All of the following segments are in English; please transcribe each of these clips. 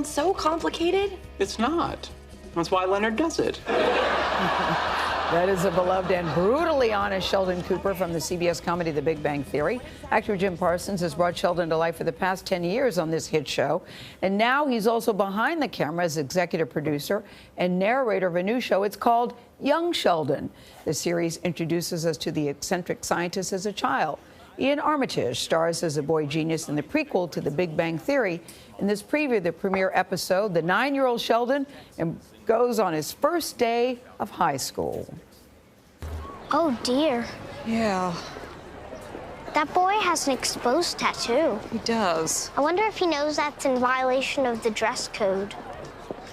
So complicated? It's not. That's why Leonard does it. That is a beloved and brutally honest Sheldon Cooper from the CBS comedy The Big Bang Theory. Actor Jim Parsons has brought Sheldon to life for the past 10 years on this hit show. And now he's also behind the camera as executive producer and narrator of a new show. It's called Young Sheldon. The series introduces us to the eccentric scientist as a child. Ian Armitage stars as a boy genius in the prequel to The Big Bang Theory. In this preview, the premiere episode, the 9-year-old Sheldon goes on his first day of high school. Oh, dear. Yeah, That boy has an exposed tattoo. he does. I wonder if he knows that's in violation of the dress code.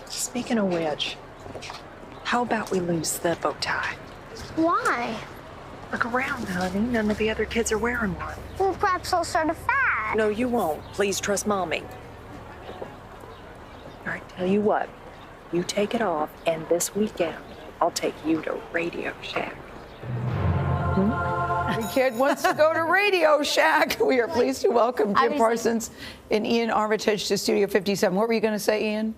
Speaking of which, how about we lose the bow tie? Why? Look around, honey. None of the other kids are wearing one. Well, perhaps I'll start a fad. No, you won't. Please trust Mommy. All right, tell you what. You take it off, and this weekend, I'll take you to Radio Shack. The kid wants to go to Radio Shack. We are pleased to welcome Jim Parsons and Ian Armitage to Studio 57. What were you going to say, Ian?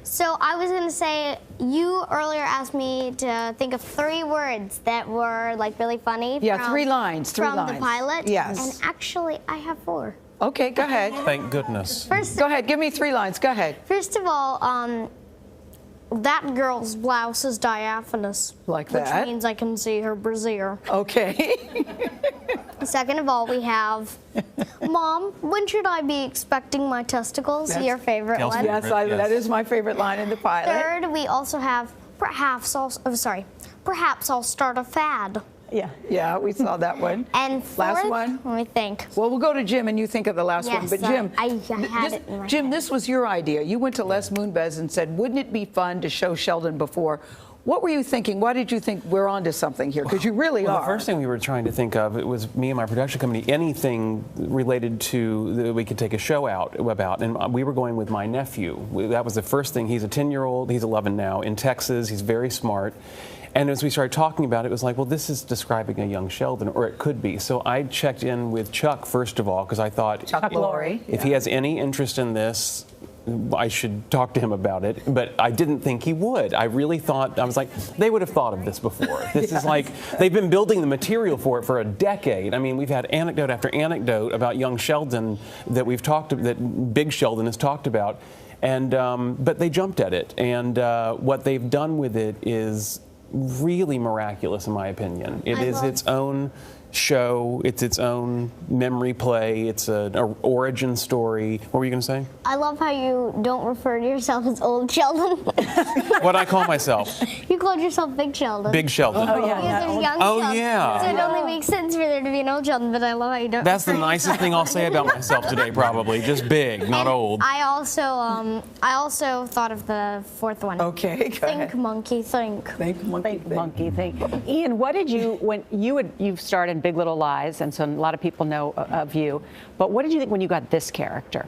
So I was gonna say, you earlier asked me to think of 3 words that were like really funny. Yeah, 3 lines. From the pilot. Yes. And actually, I have 4. Okay, go ahead. Thank goodness. Go ahead. Give me 3 lines. Go ahead. First of all, that girl's blouse is diaphanous. Like that. Which means I can see her brassiere. Okay. Second of all, we have, Mom, when should I be expecting my testicles? Your favorite one. Yes, that is my favorite line in the pilot. Third, we also have, perhaps I'll start a fad. Yeah, we saw that one. And fourth, last one. let me think. Well, we'll go to Jim, and you think of the last one. Yes, But Jim, I had it in my Jim, head. this was your idea. You went to Les Moonves and said, "Wouldn't it be fun to show Sheldon before?" What were you thinking? Why did you think we're onto something here? Because you really are. The first thing we were trying to think of, it was me and my production company, anything related to that we could take a show out about. And we were going with my nephew. That was the first thing. He's a 10-year-old. He's 11 now in Texas. He's very smart. And as we started talking about it, it was like, well, this is describing a young Sheldon, or it could be. So I checked in with Chuck, first of all, because I thought, Chuck Lorre. if he has any interest in this, I should talk to him about it. But I didn't think he would. I really thought, I was like, they would have thought of this before. This is like, they've been building the material for it for a decade. I mean, we've had anecdote after anecdote about young Sheldon that we've talked, that Big Sheldon has talked about. And, but they jumped at it. And what they've done with it is really miraculous, in my opinion. It is its own show. It's its own memory play. It's an origin story. What were you going to say? I love how you don't refer to yourself as old Sheldon. What I call myself? You called yourself Big Sheldon. Big Sheldon. Oh, yeah. Because there's young Oh, Sheldon. yeah. So it only makes sense for there to be an old Sheldon, but I love how you don't. That's the refer to nicest thing I'll say about myself today, probably. Just big, not old. I also thought of the 4th one. Okay, go ahead. Think, monkey, think. Think, monkey, think. Ian, what did you, when you've starred in Big Little Lies, and so a lot of people know of you, but what did you think when you got this character?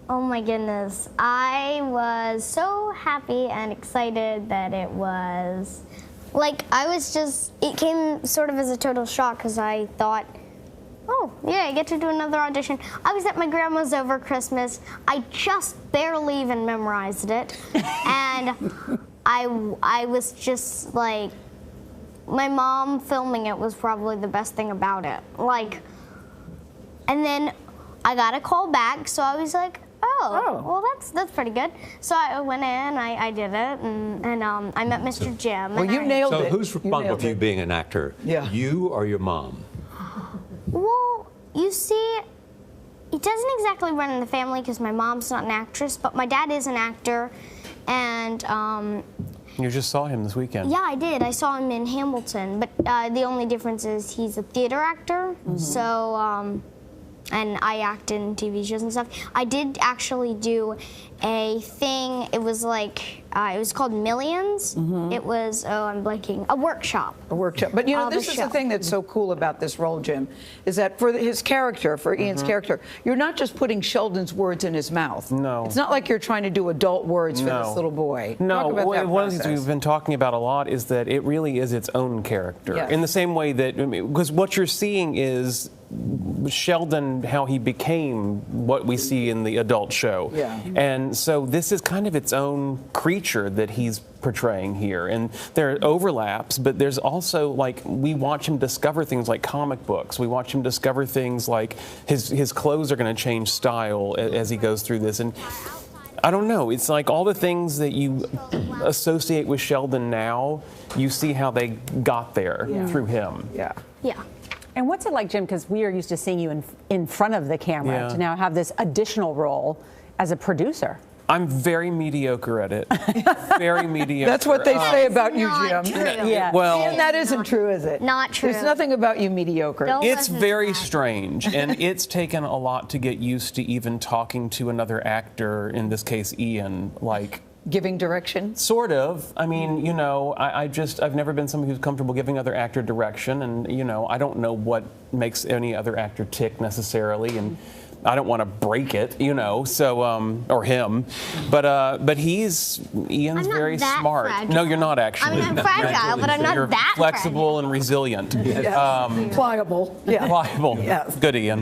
Oh my goodness. I was so happy and excited that it was, like, it came sort of as a total shock because I thought, oh, yeah, I get to do another audition. I was at my grandma's over Christmas. I just barely even memorized it. And I was just like, my mom filming it was probably the best thing about it. Like, and then I got a call back, so I was like, oh. Well, that's pretty good. So I went in, I did it, and I met Mr. Jim. Well, you nailed it. So who's responsible for you being an actor? Yeah. You or your mom? Well, you see, it doesn't exactly run in the family because my mom's not an actress, but my dad is an actor, and You just saw him this weekend. yeah, I did. I saw him in Hamilton, but the only difference is he's a theater actor, so and I act in TV shows and stuff. I did actually do a thing. It was like it was called Millions. It was I'm blanking, a workshop. A workshop. But you know, this is the show. thing that's so cool about this role, Jim, is that for his character, for Ian's character, you're not just putting Sheldon's words in his mouth. No. It's not like you're trying to do adult words for this little boy. No, Talk about that one of the things process. we've been talking about a lot is that it really is its own character. Yes. In the same way that, because what you're seeing is Sheldon, how he became what we see in the adult show. Yeah. And so this is kind of its own creature that he's portraying here. And there are overlaps, but there's also, like, we watch him discover things like comic books. We watch him discover things like his clothes are going to change style as he goes through this. And I don't know. It's like all the things that you associate with Sheldon now, you see how they got there through him. Yeah. Yeah. And what's it like, Jim, because we are used to seeing you in front of the camera, to now have this additional role as a producer? I'm very mediocre at it. Very mediocre. That's what they say about you, Not Jim. true. Yeah. Well, And that isn't true, is it? Not true. There's nothing about you mediocre. Don't it's listen to very that. strange, and it's taken a lot to get used to even talking to another actor, in this case Ian, like, Giving direction. sort of. I mean, you know, I've never been someone who's comfortable giving other actor direction, and, you know, I don't know what makes any other actor tick necessarily, and I don't want to break it, you know, so, or him, but Ian's I'm not very that smart. fragile. No, you're not actually. I mean, I'm fragile, but I'm not You're that flexible and resilient. Pliable. Yeah. Pliable. Yes. Good, Ian.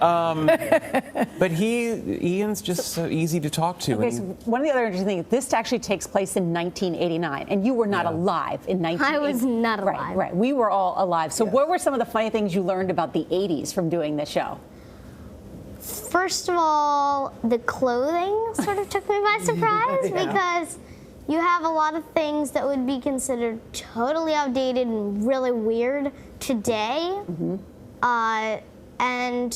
But Ian's just so easy to talk to. Okay, and so one of the other interesting things, this actually takes place in 1989, and you were not alive in 1989. I was not alive. Right, right. We were all alive. So what were some of the funny things you learned about the 80s from doing this show? First of all, the clothing sort of took me by surprise because you have a lot of things that would be considered totally outdated and really weird today, and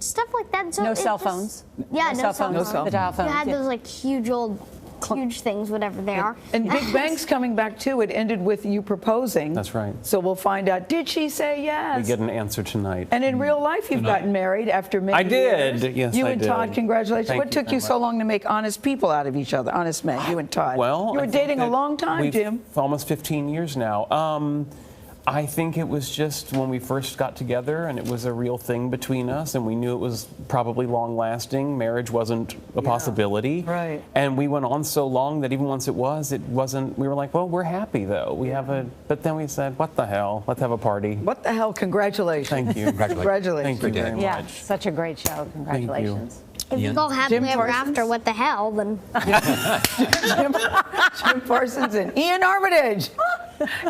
stuff like that. So No it cell just- phones? Yeah, no cell phones. The dial You phones. had yeah. those like huge things, whatever they are. And Big Bang's coming back too. It ended with you proposing. That's right. So we'll find out. Did she say yes? we get an answer tonight. And in real life, you've gotten married after many I did. years. Yes, you I and did. Todd, congratulations. Thank What you took very you so much. long to make honest people out of each other, honest men, you and Todd? Well, you I were think dating a that long time, we've Jim. Almost 15 years now. I think it was just when we first got together, and it was a real thing between us, and we knew it was probably long-lasting. Marriage wasn't a possibility, right. And we went on so long that even once it wasn't. We were like, well, we're happy though. We have a. But then we said, what the hell? Let's have a party. What the hell? Congratulations. Thank you. Congratulations. Thank you very Yeah, much. such a great show. Congratulations. If you go happily Jim ever Parsons? after, what the hell? Then Jim Parsons and Ian Armitage.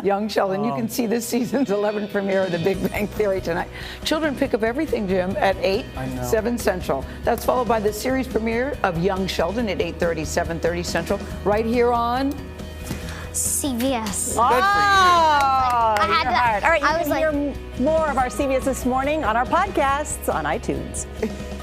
Young Sheldon. You can see this season's 11th premiere of The Big Bang Theory tonight. Children pick up everything, Jim, at 8, 7 Central. That's followed by the series premiere of Young Sheldon at 8:30, 7:30 Central, right here on. CBS. Oh, I had you're to- hard. All right, you I was can hear more of our CBS This Morning on our podcasts on iTunes.